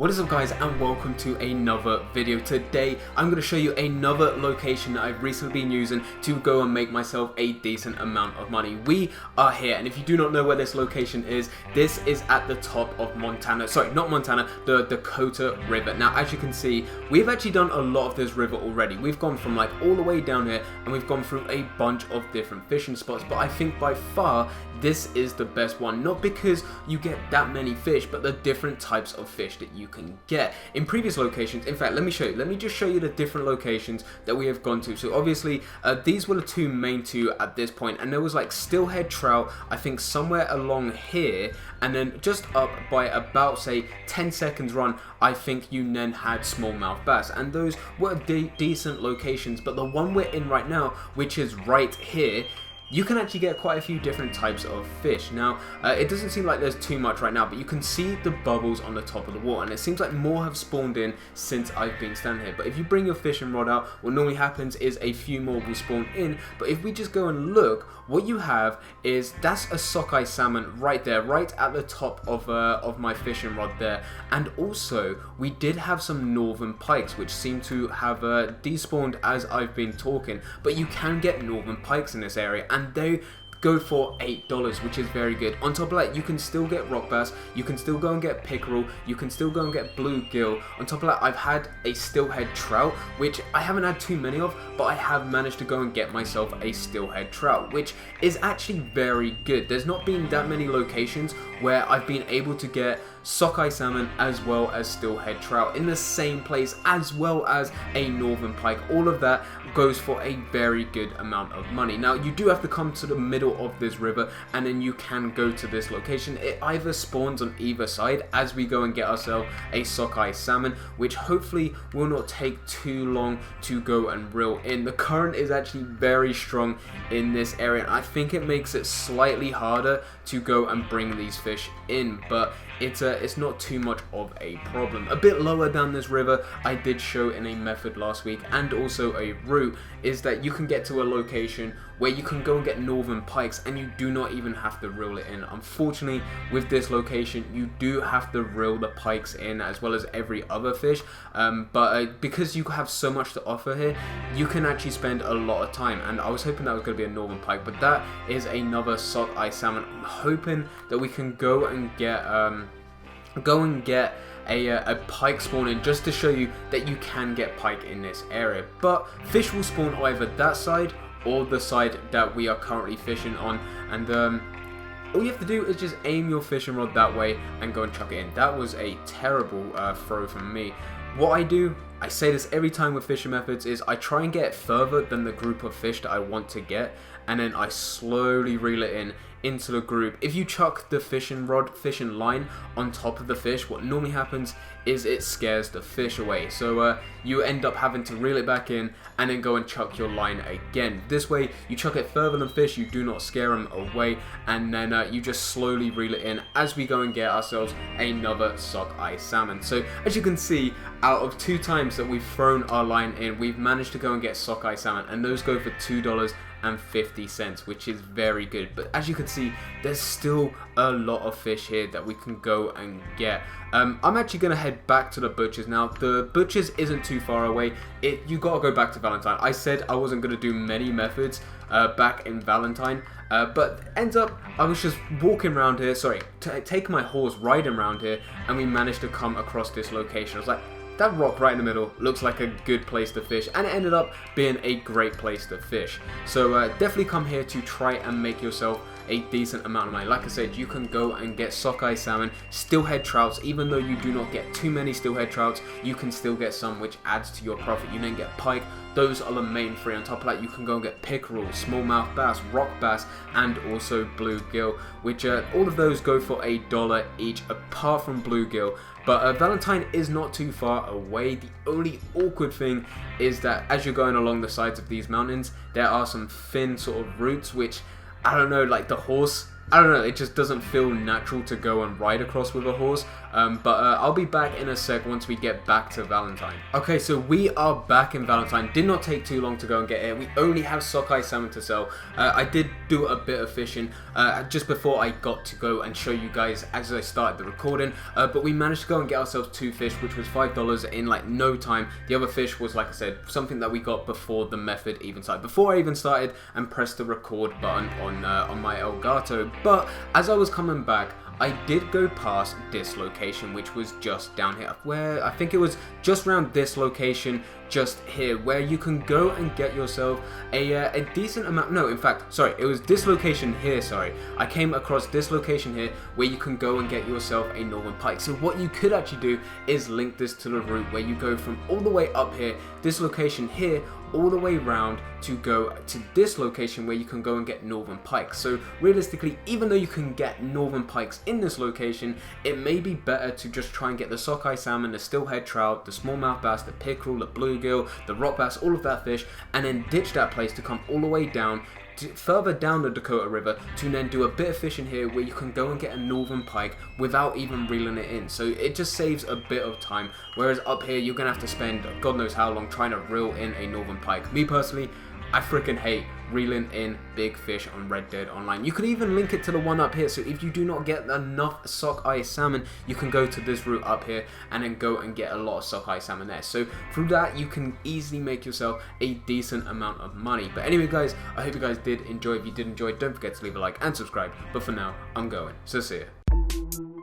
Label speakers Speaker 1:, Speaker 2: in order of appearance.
Speaker 1: What is up guys, and welcome to another video. Today I'm going to show you another location that I've recently been using to go and make myself a decent amount of money. We are here, and if you do not know where this location is, this is at the top of Montana, sorry not Montana, the Dakota River. Now as you can see, we've actually done a lot of this river already. We've gone from like all the way down here and we've gone through a bunch of different fishing spots, but I think by far this is the best one. Not because you get that many fish, but the different types of fish that you can get. In previous locations, in fact, let me just show you the different locations that we have gone to. So obviously these were the two main at this point, and there was like steelhead trout, I think somewhere along here, and then just up by about say 10 seconds run, I think you then had smallmouth bass, and those were decent locations. But the one we're in right now, which is right here, you can actually get quite a few different types of fish. Now, it doesn't seem like there's too much right now, but you can see the bubbles on the top of the water, and it seems like more have spawned in since I've been standing here. But if you bring your fishing rod out, what normally happens is a few more will spawn in. But if we just go and look, what you have is, that's a sockeye salmon right there, right at the top of my fishing rod there. And also, we did have some northern pikes, which seem to have despawned as I've been talking. But you can get northern pikes in this area, and they go for $8, which is very good. On top of that, you can still get rock bass, you can still go and get pickerel, you can still go and get bluegill. On top of that, I've had a steelhead trout, which I haven't had too many of, but I have managed to go and get myself a steelhead trout, which is actually very good. There's not been that many locations where I've been able to get sockeye salmon as well as steelhead trout in the same place, as well as a northern pike. All of that goes for a very good amount of money. Now you do have to come to the middle of this river, and then you can go to this location. It either spawns on either side as we go and get ourselves a sockeye salmon, which hopefully will not take too long to go and reel in. The current is actually very strong in this area, and I think it makes it slightly harder to go and bring these fish in, but it's not too much of a problem. A bit lower down this river, I did show in a method last week, and also a route, is that you can get to a location where you can go and get northern pikes, and you do not even have to reel it in. Unfortunately, with this location, you do have to reel the pikes in as well as every other fish, but because you have so much to offer here, you can actually spend a lot of time. And I was hoping that was going to be a northern pike, but that is another sockeye salmon. I'm hoping that we can go and get a pike spawn in, just to show you that you can get pike in this area. But fish will spawn either that side or the side that we are currently fishing on, and all you have to do is just aim your fishing rod that way and go and chuck it in. That was a terrible throw from me. What I do, I say this every time with fishing methods, is I try and get it further than the group of fish that I want to get, and then I slowly reel it in into the group. If you chuck the fishing line on top of the fish, what normally happens is it scares the fish away. So you end up having to reel it back in and then go and chuck your line again. This way you chuck it further than fish, you do not scare them away, and then you just slowly reel it in as we go and get ourselves another sockeye salmon. So as you can see, out of 2 times that we've thrown our line in, we've managed to go and get sockeye salmon, and those go for $2.50, which is very good. But as you can see, there's still a lot of fish here that we can go and get. I'm actually going to head back to the butcher's now. The butcher's isn't too far away. You got to go back to Valentine. I said I wasn't going to do many methods back in Valentine, but ends up I was just walking around here, taking my horse riding around here, and we managed to come across this location. I was like, that rock right in the middle looks like a good place to fish, and it ended up being a great place to fish. So definitely come here to try and make yourself a decent amount of money. Like I said, you can go and get sockeye salmon, steelhead trouts. Even though you do not get too many steelhead trouts, you can still get some, which adds to your profit. You then get pike. Those are the main 3. On top of that, you can go and get pickerel, smallmouth bass, rock bass, and also bluegill, which all of those go for $1 each, apart from bluegill. But Valentine is not too far away. The only awkward thing is that as you're going along the sides of these mountains, there are some thin sort of roots, which, I don't know, like the horse, I don't know, it just doesn't feel natural to go and ride across with a horse. I'll be back in a sec once we get back to Valentine. Okay, so we are back in Valentine. Did not take too long to go and get here. We only have sockeye salmon to sell. I did do a bit of fishing just before I got to go and show you guys as I started the recording, but we managed to go and get ourselves 2 fish, which was $5 in like no time. The other fish was, like I said, something that we got before the method even started, before I even started and pressed the record button on my Elgato. But as I was coming back, I did go past this location, which was just down here, where I think it was just around this location, just here, where you can go and get yourself a decent amount. No, in fact, sorry, it was this location here, sorry. I came across this location here where you can go and get yourself a northern pike. So what you could actually do is link this to the route where you go from all the way up here, this location here, all the way round to go to this location where you can go and get northern pikes. So realistically, even though you can get northern pikes in this location, it may be better to just try and get the sockeye salmon, the steelhead trout, the smallmouth bass, the pickerel, the bluegill, the rock bass, all of that fish, and then ditch that place to come all the way down further down the Dakota River to then do a bit of fishing here where you can go and get a northern pike without even reeling it in. So it just saves a bit of time, whereas up here you're gonna have to spend God knows how long trying to reel in a northern pike. Me personally, I freaking hate reeling in big fish on Red Dead Online. You could even link it to the one up here, so if you do not get enough sockeye salmon, you can go to this route up here and then go and get a lot of sockeye salmon there. So through that, you can easily make yourself a decent amount of money. But anyway guys, I hope you guys did enjoy. If you did enjoy, don't forget to leave a like and subscribe. But for now, I'm going. So see ya.